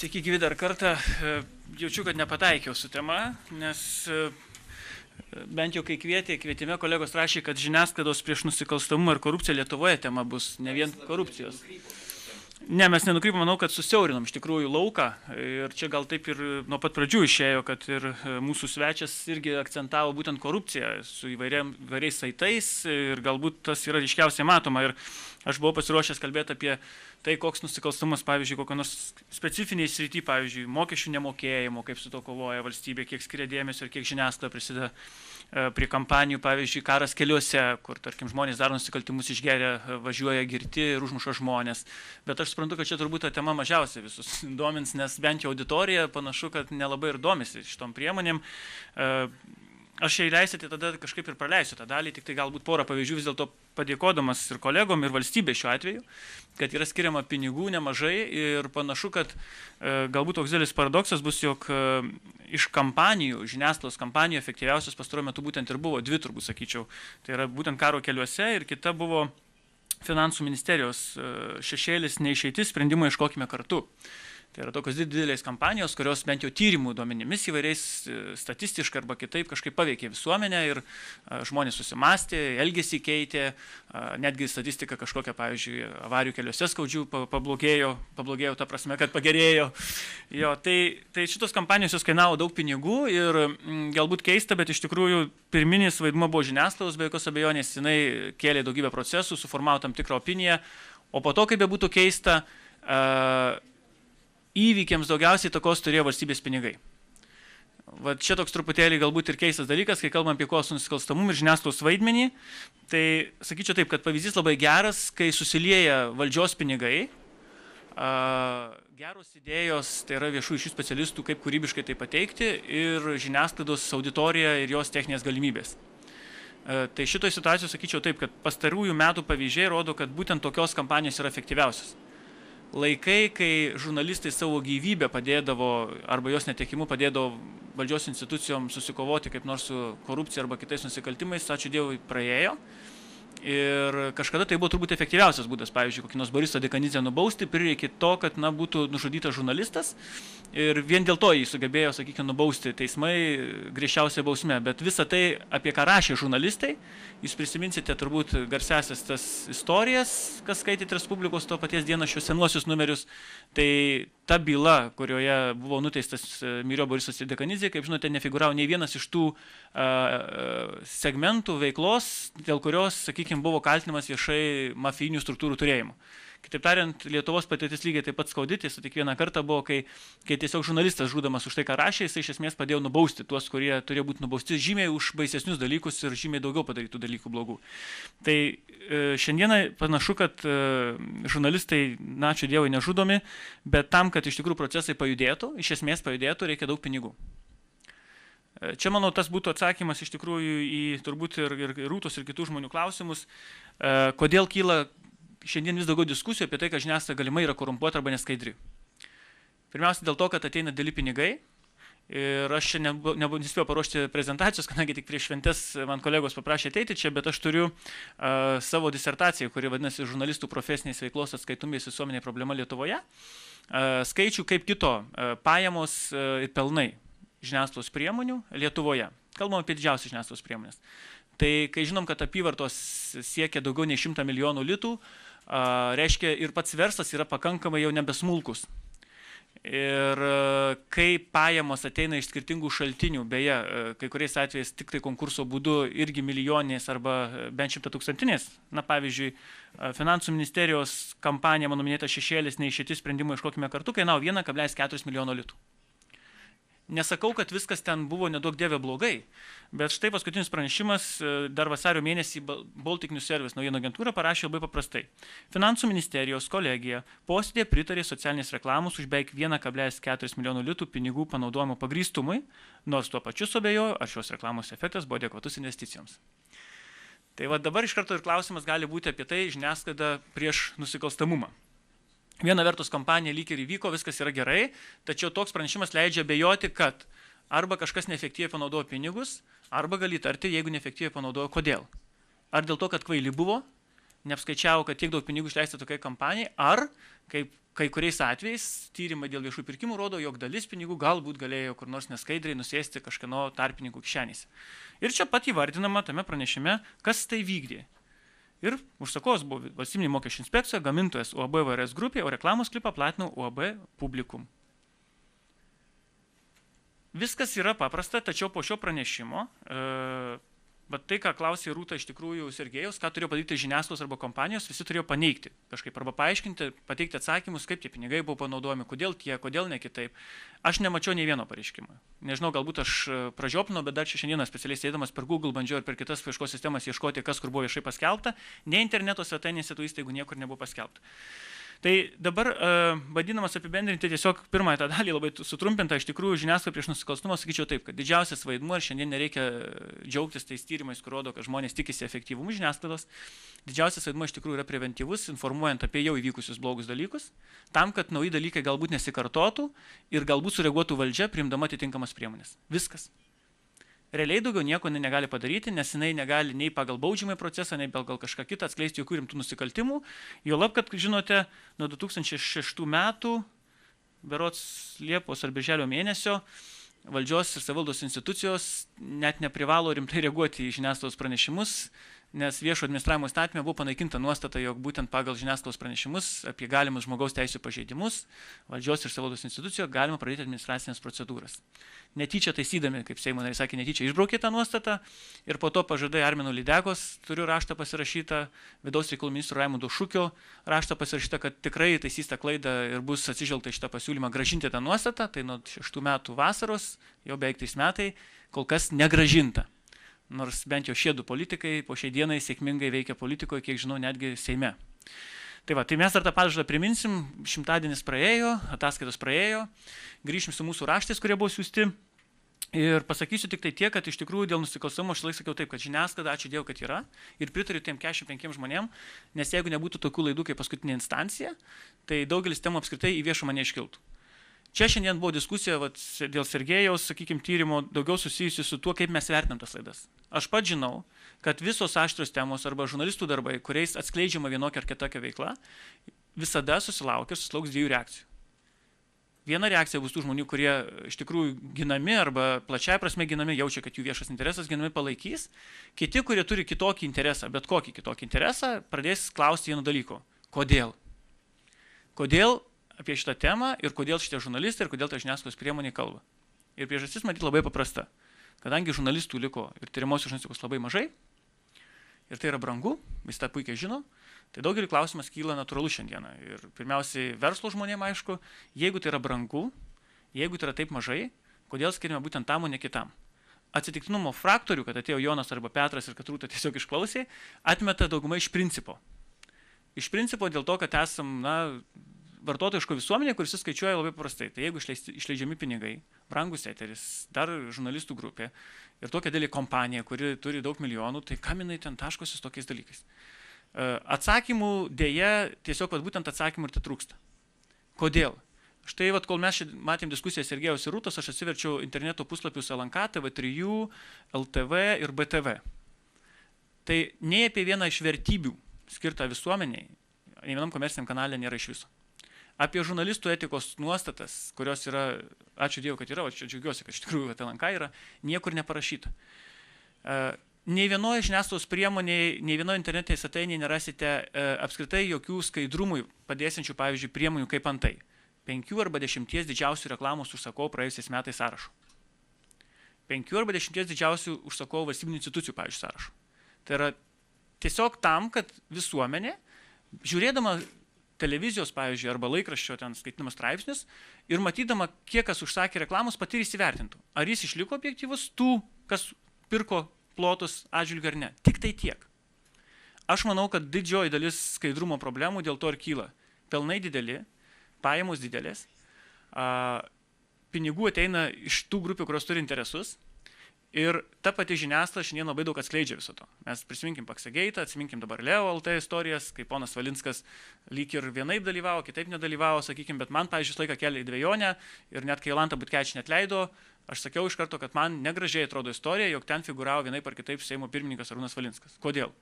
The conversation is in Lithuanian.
Sveiki, gyvi dar kartą. Jaučiu, kad nepataikiau su tema, nes bent jau kai kvietime kolegos rašė, kad žiniasklaidos prieš nusikalstamumą ir korupciją Lietuvoje tema bus, ne vien korupcijos. Ne, mes nenukrypom, manau, kad susiaurinom iš tikrųjų lauką ir čia gal taip ir nuo pat pradžių išėjo, kad ir mūsų svečias irgi akcentavo būtent korupciją su įvairiais saitais ir galbūt tas yra ryškiausiai matoma ir aš buvau pasiruošęs kalbėti apie tai, koks nusikalstamas, pavyzdžiui, kokio nors specifiniai srity, pavyzdžiui, mokesčių nemokėjimo, kaip su to kovoja valstybė, kiek skiria dėmesio ir kiek žiniasklaida prisideda prie kampanijų, pavyzdžiui, karas keliuose, kur, tarkim, žmonės daro nusikaltimus išgeria, važiuoja girti ir užmuša žmonės. Bet aš suprantu, kad čia turbūt ta tema mažiausiai visus domins, nes bent jau auditorija panašu, kad nelabai ir domisi šitom priemonėm. Aš jei leisite, tada kažkaip ir praleisiu tą dalį, tik tai galbūt porą pavyzdžių vis dėlto padėkodamas ir kolegom, ir valstybė šiuo atveju, kad yra skiriama pinigų nemažai ir panašu, kad galbūt toks didelis paradoksas bus, jog iš kampanijų, žiniasklaidos kampanijų efektyviausios pastaruoju metu būtent ir buvo dvi, turbūt sakyčiau. Tai yra būtent karo keliuose ir kita buvo Finansų ministerijos šešėlis neišeitis sprendimą ieškokime kartu. Tai yra tokios didelės kampanijos, kurios bent jau tyrimų duomenimis įvairiais statistiškai arba kitaip kažkaip paveikė visuomenę ir žmonės susimastė, elgesį keitė, netgi statistika kažkokia, pavyzdžiui, avarijų keliuose skaudžių pablogėjo ta prasme, kad pagerėjo. Jo, tai šitos kampanijos jos kainavo daug pinigų ir galbūt keista, bet iš tikrųjų pirminis vaidmuo buvo žiniasklaidos, be jokios abejonės, jinai kėlė daugybę procesų, suformavo tam tikrą opiniją, o po to, kaip be būtų keista, įvykiams daugiausiai įtakos turėjo valstybės pinigai. Va čia toks truputėlį galbūt ir keistas dalykas, kai kalbam apie kovos su nusikalstamumu ir žiniasklaidos vaidmenį, tai sakyčiau taip, kad pavyzdys labai geras, kai susilieja valdžios pinigai, geros idėjos, tai yra viešų ryšių specialistų, kaip kūrybiškai tai pateikti ir žiniasklaidos auditorija ir jos techninės galimybės. Tai šitoje situacijoje sakyčiau taip, kad pastarųjų metų pavyzdžiai rodo, kad būtent tokios kampanijos yra efektyviausios. Laikai, kai žurnalistai savo gyvybę padėdavo arba jos netekimu padėdavo valdžios institucijom susikovoti kaip nors su korupcija arba kitais nusikaltimais, ačiū Dievui, praėjo. Ir kažkada tai buvo turbūt efektyviausias būdas, pavyzdžiui, kokį nors Borisą Dekanidzę nubausti, prireikė to, kad būtų nužudytas žurnalistas ir vien dėl to jį sugebėjo, sakykime, nubausti teismai griežčiausia bausme. Bet visą tai, apie ką rašė žurnalistai, jūs prisiminsite turbūt garsiasias tas istorijas, kas skaitėte Respublikos to paties dienraščio senuosius numerius, tai ta byla, kurioje buvo nuteistas mirė Borisas Dekanidzė, kaip žinote, nefiguravo nei vienas iš tų segmentų veiklos, dėl kurios, sakykime, buvo kaltinamas viešai mafijinių struktūrų turėjimu. Kitaip tariant, Lietuvos patirtis lygiai taip pat skaudyti, tik vieną kartą buvo, kai tiesiog žurnalistas žudamas už tai, ką rašė, jis iš esmės padėjo nubausti tuos, kurie turėjo būti nubausti žymiai už baisesnius dalykus ir žymiai daugiau padarytų dalykų blogų. Tai šiandieną panašu, kad žurnalistai, ačiū Dievui, nežudomi, bet tam, kad iš tikrųjų procesai pajudėtų, iš esmės pajudėtų, reikia daug pinigų. Čia, manau, tas būtų atsakymas iš tikrųjų į turbūt ir Rūtos ir kitų žmonių klausimus, kodėl kyla šiandien vis daugiau diskusijų apie tai, kad žiniasklaida galimai yra korumpuota arba neskaidri. Pirmiausia, dėl to, kad ateina dideli pinigai ir aš čia nespėjau paruošti prezentacijos, kadangi tik prieš šventes man kolegos paprašė ateiti čia, bet aš turiu savo disertaciją, kuri vadinasi žurnalistų profesinės veiklos atskaitomybės visuomenėje problema Lietuvoje. Skaičių kaip kito pajamos ir pelnai žiniasklaidos priemonių Lietuvoje. Kalbam apie didžiausias žiniasklaidos priemonės. Tai kai žinom, kad apyvartos siekia daugiau nei 100 milijonų litų, reiškia ir pats verslas yra pakankamai jau nebesmulkus. Ir kai pajamos ateina iš skirtingų šaltinių, beje, kai kuriais atvejais tik tai konkurso būdu irgi milijoninės arba bent 100-tūkstantinės, pavyzdžiui, Finansų ministerijos kampanija, mano minėta šešėlis neišeitis sprendimų ieškokime kartu, kainavo 1,4 milijono litų. Nesakau, kad viskas ten buvo nedaug dievė blogai, bet štai paskutinis pranešimas dar vasario mėnesį Baltic News Service naujienų agentūra parašė labai paprastai. Finansų ministerijos kolegija posėdėje pritarė socialinės reklamos už beveik 1,4 milijonų litų pinigų panaudojimo pagrįstumui, nors tuo pačiu suabejojo, ar šios reklamos efektas buvo adekvatus investicijoms. Tai va dabar iš karto ir klausimas gali būti apie tai žiniasklaida prieš nusikalstamumą. Viena vertus kampanija lyg ir įvyko, viskas yra gerai, tačiau toks pranešimas leidžia abejoti, kad arba kažkas neefektyviai panaudojo pinigus, arba gali įtarti, jeigu neefektyviai panaudojo, kodėl. Ar dėl to, kad kvaili buvo, neapskaičiavo, kad tiek daug pinigų išleista tokiai kampanijai, ar Kai kuriais atvejais tyrimai dėl viešų pirkimų rodo, jog dalis pinigų galbūt galėjo kur nors neskaidriai nusėsti kažkieno tarpininkų kišenėse. Ir čia pat įvardinama tame pranešime, kas tai vykdė. Ir užsakovas buvo Valstybinė mokesčių inspekcija, gamintojas UAB VRS grupė, o reklamos klipą platino UAB Publikum. Viskas yra paprasta, tačiau po šio pranešimo, bet tai, ką klausė Rūta iš tikrųjų Sergejus, ką turėjo padaryti žiniasklaidos arba kompanijos, visi turėjo paneigti kažkaip arba paaiškinti, pateikti atsakymus, kaip tie pinigai buvo panaudojami, kodėl tie, kodėl ne kitaip. Aš nemačiau nei vieno pareiškimo. Nežinau, galbūt aš pražioplinau, bet dar šiandieną specialiai sėdamas per Google bandžiau ir per kitas paieškos sistemas ieškoti, kas kur buvo viešai paskelbta, ne interneto svetainėse tų įstaigų niekur nebuvo paskelbta. Tai dabar, vadinamas apibendrinti tiesiog pirmąją tą dalį labai sutrumpintą, iš tikrųjų žiniasklaida prieš nusikalstumą, sakyčiau taip, kad didžiausias vaidmuo, ir šiandien nereikia džiaugtis tais tyrimais, kur rodo, kad žmonės tikisi efektyvumų žiniasklaidos, didžiausias vaidmuo iš tikrųjų yra preventyvus, informuojant apie jau įvykusius blogus dalykus, tam, kad nauji dalykai galbūt nesikartotų ir galbūt sureaguotų valdžia, priimdama atitinkamas priemonės. Viskas. Realiai daugiau nieko negali padaryti, nes jinai negali nei pagal baudžiamąjį procesą, nei pagal kažką kitą atskleisti jokių rimtų nusikaltimų. Juolab, kad, žinote, nuo 2006 metų, berods Liepos ar Birželio mėnesio, valdžios ir savivaldos institucijos net neprivalo rimtai reaguoti į žiniasklaidos pranešimus, nes viešo administravimo įstatyme buvo panaikinta nuostata, jog būtent pagal žiniasklaidos pranešimus apie galimus žmogaus teisų pažeidimus valdžios ir savivaldos institucijos galima pradėti administracinės procedūras. Netyčia taisydami, kaip Seimo nariai sakė, netyčia išbraukė tą nuostatą ir po to pažadai Armino Lydekos, turiu raštą pasirašytą, vidaus reikalų ministro Raimundo Šukio raštą pasirašytą, kad tikrai taisys tą klaidą ir bus atsižvelgta į šitą pasiūlymą grąžinti tą nuostatą, tai nuo 6 metų vasaros, jau beveik 3 metai, kol kas negrąžinta. Nors bent jau šie du politikai po šiai dienai sėkmingai veikia politikoje, kiek žinau, netgi Seime. Tai va, tai mes dar tą pažadą priminsim, 100-adienis praėjo, ataskaitos praėjo, grįšim su mūsų raštais, kurie buvo siųsti. Ir pasakysiu tik tai tiek, kad iš tikrųjų dėl nusikalstamo aš laik sakiau taip, kad žiniasklaida, ačiū Dievui, kad yra, ir pritariu tiem 45 žmonėm, nes jeigu nebūtų tokių laidų kaip paskutinė instancija, tai daugelis temų apskritai į viešumą neiškiltų. Čia šiandien buvo diskusija dėl Sergejaus, sakykime, tyrimo daugiau susijusi su tuo, kaip mes vertinam tas laidas. Aš pats žinau, kad visos aštrios temos arba žurnalistų darbai, kuriais atskleidžiama vienokia ar kitokia veikla, visada susilauks 2 reakcijų. Viena reakcija bus tų žmonių, kurie iš tikrųjų ginami arba plačiai prasme ginami, jaučia, kad jų viešas interesas ginami palaikys. Kiti, kurie turi kitokį interesą, bet kokį kitokį interesą, pradės klausti vieno dalyko. Kodėl? Kodėl apie šitą temą ir kodėl šitie žurnalistai ir kodėl ta žiniasklaidos priemonė kalba. Ir priežastis matyti labai paprasta. Kadangi žurnalistų liko ir tyrimosios žurnalistikos labai mažai, ir tai yra brangu, visi tą puikiai žino, tai daugelį klausimas kyla natūralu šiandieną. Ir pirmiausiai verslo žmonėm aišku, jeigu tai yra brangu, jeigu tai yra taip mažai, kodėl skiriame būtent tam, o ne kitam. Atsitiktinumo faktorių, kad atėjo Jonas arba Petras ir kad Rūta tiesiog išklausė, atmeta daugumą iš principo. Iš principo dėl to, kad esam, vartotojiško visuomenė, kuris skaičiuoja labai paprastai. Tai jeigu išleidžiami pinigai, brangus eteris, dar žurnalistų grupė ir tokia didelė kompanija, kuri turi daug milijonų, tai kam jinai ten taškosi su tokiais dalykais? Atsakymų dėja, tiesiog būtent atsakymų ir tai trūksta. Kodėl? Štai, kol mes matėm diskusiją Sergejaus ir Rūtos, aš atsiverčiau interneto puslapius LNK, TV3, LTV ir BTV. Tai nei apie vieną iš vertybių skirtą visuomeniai, nei vienam komerciniam kanale nėra iš viso. Apie žurnalistų etikos nuostatas, kurios yra, ačiū Dievui, kad yra, o čia džiaugiuosi, kad iš tikrųjų LNK yra, niekur neparašyta. Nei vienoje žiniasklaidos priemonėje, nei vienoje internetinėje svetainėje nerasite apskritai jokių skaidrumui padėsiančių, pavyzdžiui, priemonių kaip antai. 5 arba 10 didžiausių reklamos užsakovų praėjusiais metais sąrašo. 5 arba 10 didžiausių užsakovų valstybinių institucijų, pavyzdžiui, sąrašo. Tai yra tiesiog tam, kad visuomenė, žiūrėdama televizijos, pavyzdžiui, arba laikraščio ten skaitinamas straipsnis ir matydama, kiek kas užsakė reklamos, pati įsivertintų. Ar jis išliko objektyvus tų, kas pirko plotus atžvilgiu ar ne. Tik tai tiek. Aš manau, kad didžioji dalis skaidrumo problemų dėl to ir kyla. Pelnai dideli, pajamos didelės, pinigų ateina iš tų grupių, kurios turi interesus. Ir ta pati žiniasklaida šiandien labai daug atskleidžia viso to. Mes prisiminkim Paksageitą, atsiminkim dabar Leo LT istorijas, kai ponas Valinskas lyg ir vienaip dalyvavo, kitaip nedalyvavo, sakykim, bet man, pavyzdžiui, laiką kelia į dvejonę ir net kai Jolanta Butkevičienė atleido, aš sakiau iš karto, kad man negražiai atrodo istorija, jog ten figuravo vienaip ar kitaip Seimo pirmininkas Arūnas Valinskas. Kodėl?